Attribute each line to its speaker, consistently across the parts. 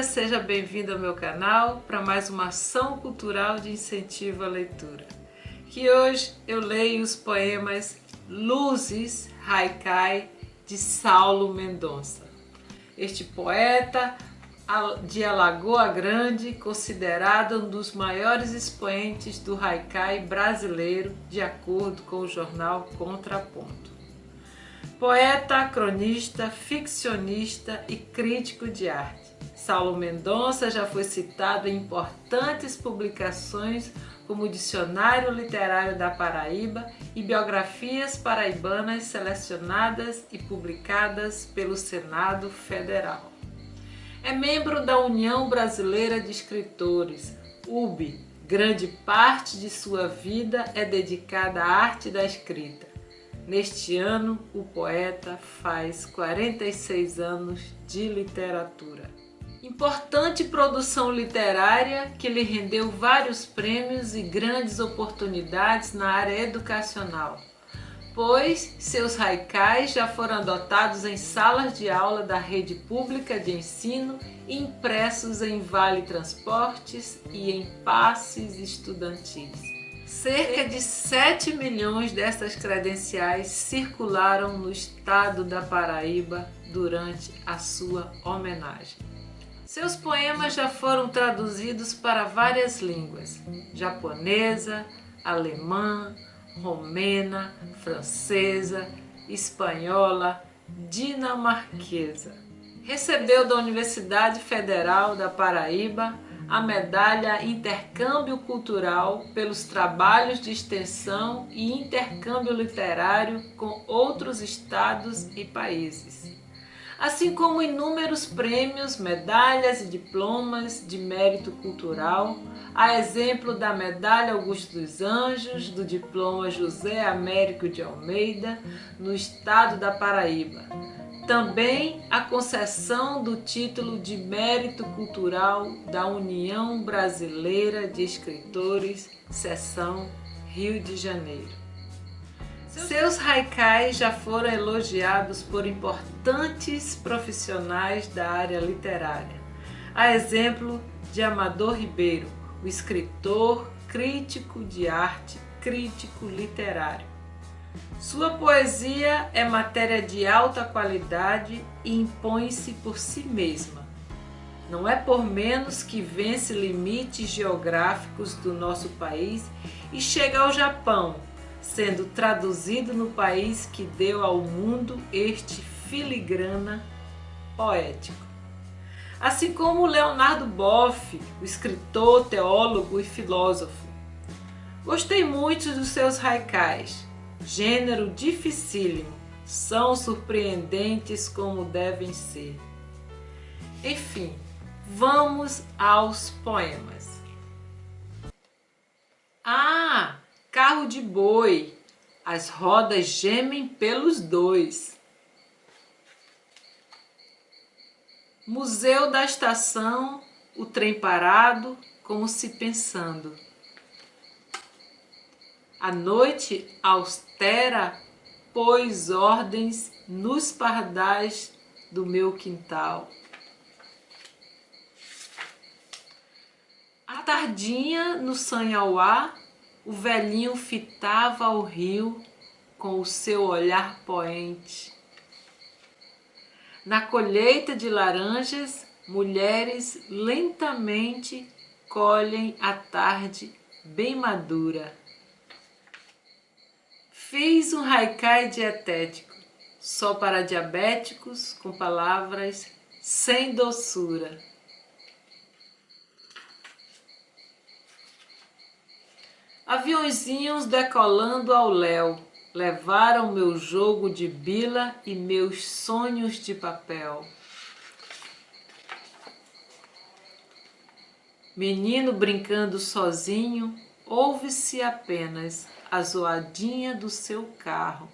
Speaker 1: seja bem-vindo ao meu canal para mais uma ação cultural de incentivo à leitura. Que hoje eu leio os poemas Luzes, Haikai, de Saulo Mendonça. Este poeta de Alagoa Grande, considerado um dos maiores expoentes do haikai brasileiro, de acordo com o jornal Contraponto. Poeta, cronista, ficcionista e crítico de arte, Saulo Mendonça já foi citado em importantes publicações como o Dicionário Literário da Paraíba e biografias paraibanas selecionadas e publicadas pelo Senado Federal. É membro da União Brasileira de Escritores, UB. Grande parte de sua vida é dedicada à arte da escrita. Neste ano, o poeta faz 46 anos de literatura. Importante produção literária que lhe rendeu vários prêmios e grandes oportunidades na área educacional, pois seus haikais já foram adotados em salas de aula da rede pública de ensino e impressos em Vale Transportes e em passes estudantis. Cerca de 7 milhões dessas credenciais circularam no estado da Paraíba durante a sua homenagem. Seus poemas já foram traduzidos para várias línguas: japonesa, alemã, romena, francesa, espanhola, dinamarquesa. Recebeu da Universidade Federal da Paraíba a medalha Intercâmbio Cultural pelos trabalhos de extensão e intercâmbio literário com outros estados e países, assim como inúmeros prêmios, medalhas e diplomas de mérito cultural, a exemplo da medalha Augusto dos Anjos, do diploma José Américo de Almeida, no estado da Paraíba. Também a concessão do título de Mérito Cultural da União Brasileira de Escritores, seção Rio de Janeiro. Seus haikais já foram elogiados por importantes profissionais da área literária, a exemplo de Amador Ribeiro, o escritor, crítico de arte, crítico literário. Sua poesia é matéria de alta qualidade e impõe-se por si mesma. Não é por menos que vence limites geográficos do nosso país e chega ao Japão, sendo traduzido no país que deu ao mundo este filigrana poético. Assim como Leonardo Boff, o escritor, teólogo e filósofo. Gostei muito dos seus haikais. Gênero dificílimo, são surpreendentes como devem ser. Enfim, vamos aos poemas. Carro de boi, as rodas gemem pelos dois. Museu da estação, o trem parado, como se pensando. A noite austera pôs ordens nos pardais do meu quintal. À tardinha, no Sanhauá, o velhinho fitava o rio com o seu olhar poente. Na colheita de laranjas, mulheres lentamente colhem a tarde bem madura. Fiz um haikai dietético, só para diabéticos, com palavras sem doçura. Aviõezinhos decolando ao léu, levaram meu jogo de bila e meus sonhos de papel. Menino brincando sozinho, ouve-se apenas a zoadinha do seu carro.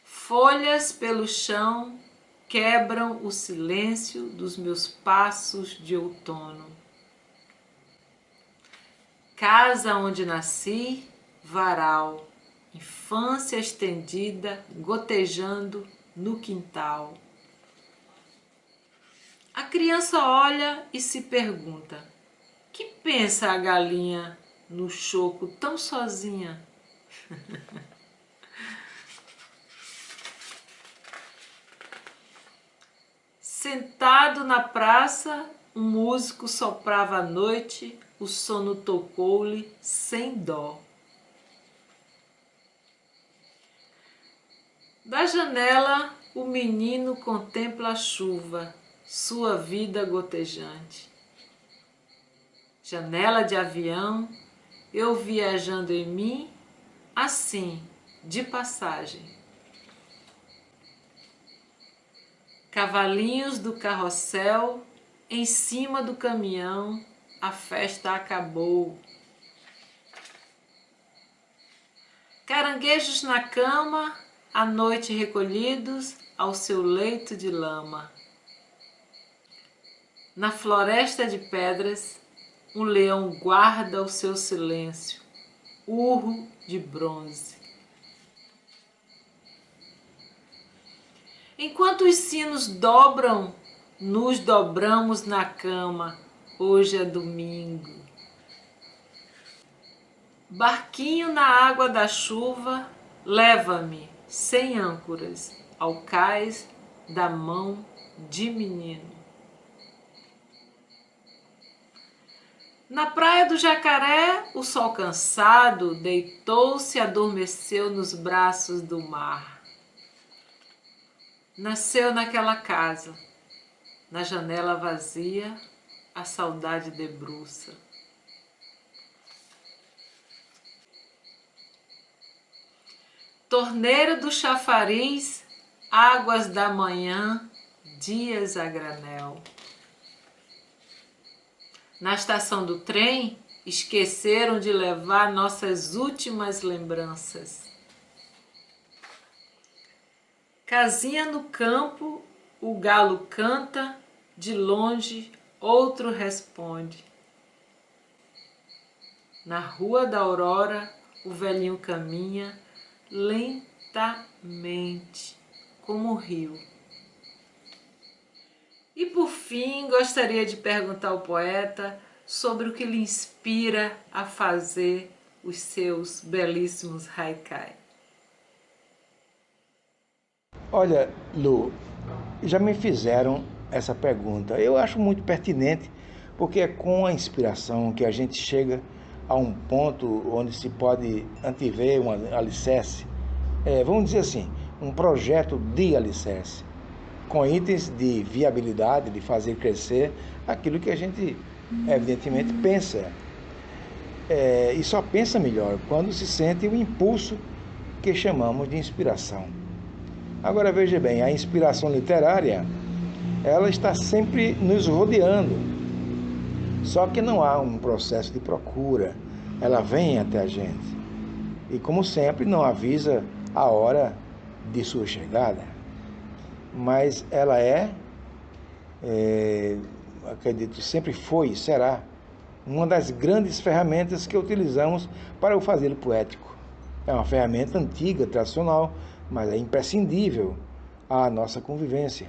Speaker 1: Folhas pelo chão quebram o silêncio dos meus passos de outono. Casa onde nasci, varal, infância estendida, gotejando no quintal. A criança olha e se pergunta: que pensa a galinha no choco tão sozinha? Sentado na praça, um músico soprava à noite, o sono tocou-lhe sem dó. Da janela, o menino contempla a chuva, sua vida gotejante. Janela de avião, eu viajando em mim, assim, de passagem. Cavalinhos do carrossel, em cima do caminhão, a festa acabou. Caranguejos na cama, à noite recolhidos ao seu leito de lama. Na floresta de pedras, um leão guarda o seu silêncio, urro de bronze. Enquanto os sinos dobram, nos dobramos na cama, hoje é domingo. Barquinho na água da chuva, leva-me, sem âncoras, ao cais da mão de menino. Na praia do Jacaré, o sol cansado deitou-se e adormeceu nos braços do mar. Nasceu naquela casa, na janela vazia, a saudade debruça. Torneira do chafariz, águas da manhã, dias a granel. Na estação do trem, esqueceram de levar nossas últimas lembranças. Casinha no campo, o galo canta, de longe outro responde. Na rua da aurora, o velhinho caminha lentamente, como o rio. E por fim, gostaria de perguntar ao poeta sobre o que lhe inspira a fazer os seus belíssimos haikai.
Speaker 2: Olha, Lu, já me fizeram essa pergunta. Eu acho muito pertinente, porque é com a inspiração que a gente chega a um ponto onde se pode antever um alicerce, vamos dizer assim, um projeto de alicerce, com itens de viabilidade, de fazer crescer aquilo que a gente, evidentemente, pensa. E só pensa melhor quando se sente o impulso que chamamos de inspiração. Agora veja bem, a inspiração literária, ela está sempre nos rodeando, só que não há um processo de procura, ela vem até a gente e, como sempre, não avisa a hora de sua chegada, mas ela acredito, sempre foi e será uma das grandes ferramentas que utilizamos para o fazer poético. É uma ferramenta antiga, tradicional, mas é imprescindível à nossa convivência.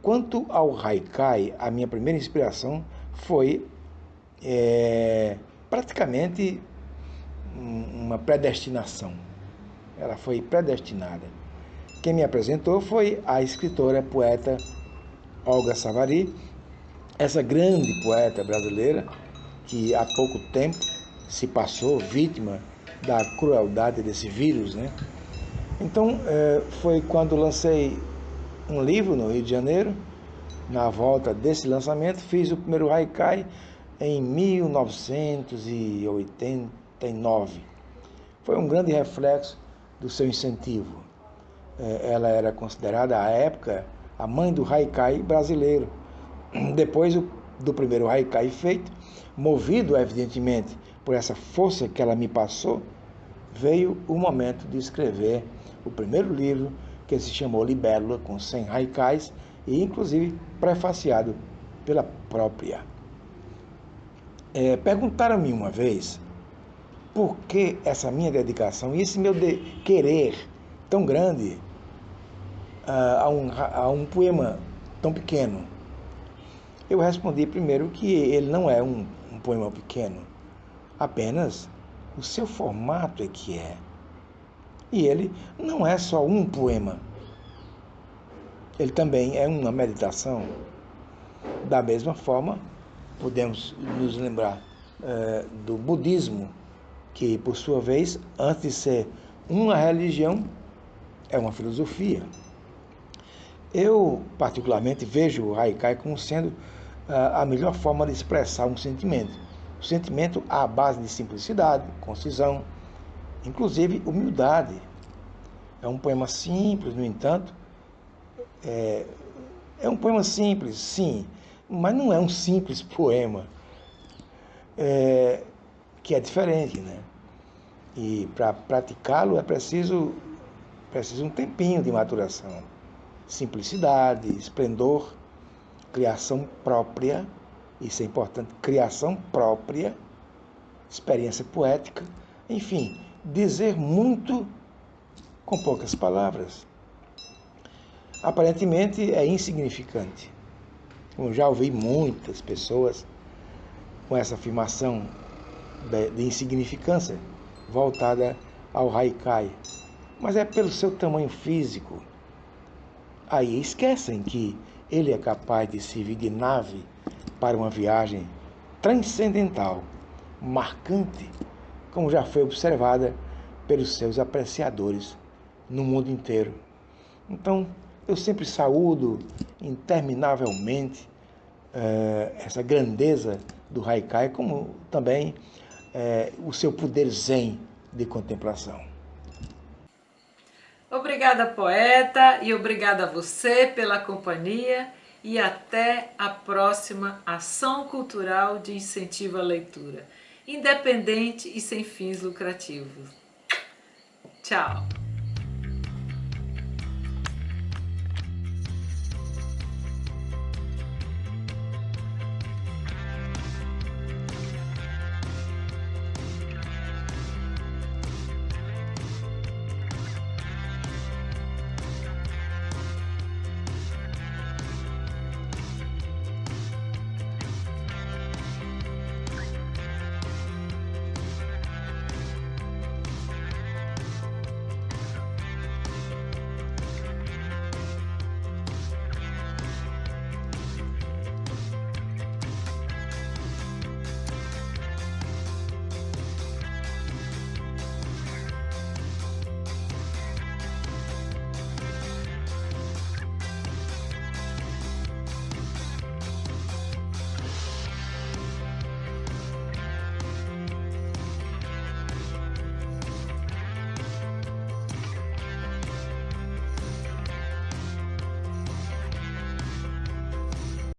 Speaker 2: Quanto ao haikai, a minha primeira inspiração foi praticamente uma predestinação. Ela foi predestinada. Quem me apresentou foi a escritora, poeta Olga Savari, essa grande poeta brasileira que há pouco tempo se passou vítima da crueldade desse vírus, né? Então, foi quando lancei um livro no Rio de Janeiro. Na volta desse lançamento, fiz o primeiro haikai em 1989. Foi um grande reflexo do seu incentivo. Ela era considerada, à época, a mãe do haikai brasileiro. Depois do primeiro haikai feito, movido, evidentemente, por essa força que ela me passou, veio o momento de escrever o primeiro livro, que se chamou Libélula, com 100 haikais, e inclusive prefaciado pela própria. Perguntaram-me uma vez por que essa minha dedicação e esse meu querer tão grande a um poema tão pequeno? Eu respondi primeiro que ele não é um poema pequeno, apenas o seu formato é que é. E ele não é só um poema, ele também é uma meditação. Da mesma forma, podemos nos lembrar do budismo, que por sua vez, antes de ser uma religião, é uma filosofia. Eu, particularmente, vejo o haikai como sendo a melhor forma de expressar um sentimento. O sentimento à base de simplicidade, concisão, inclusive humildade. É um poema simples, no entanto, é um poema simples, sim, mas não é um simples poema, que é diferente, né? E para praticá-lo é preciso um tempinho de maturação. Simplicidade, esplendor, criação própria, isso é importante, criação própria, experiência poética, enfim, dizer muito com poucas palavras. Aparentemente é insignificante. Eu já ouvi muitas pessoas com essa afirmação de insignificância voltada ao haikai, mas é pelo seu tamanho físico. Aí esquecem que ele é capaz de servir de nave para uma viagem transcendental, marcante, como já foi observada pelos seus apreciadores no mundo inteiro. Então, eu sempre saúdo interminavelmente essa grandeza do haikai, como também o seu poder zen de contemplação.
Speaker 1: Obrigada, poeta, e obrigada a você pela companhia e até a próxima ação cultural de incentivo à leitura, independente e sem fins lucrativos. Tchau!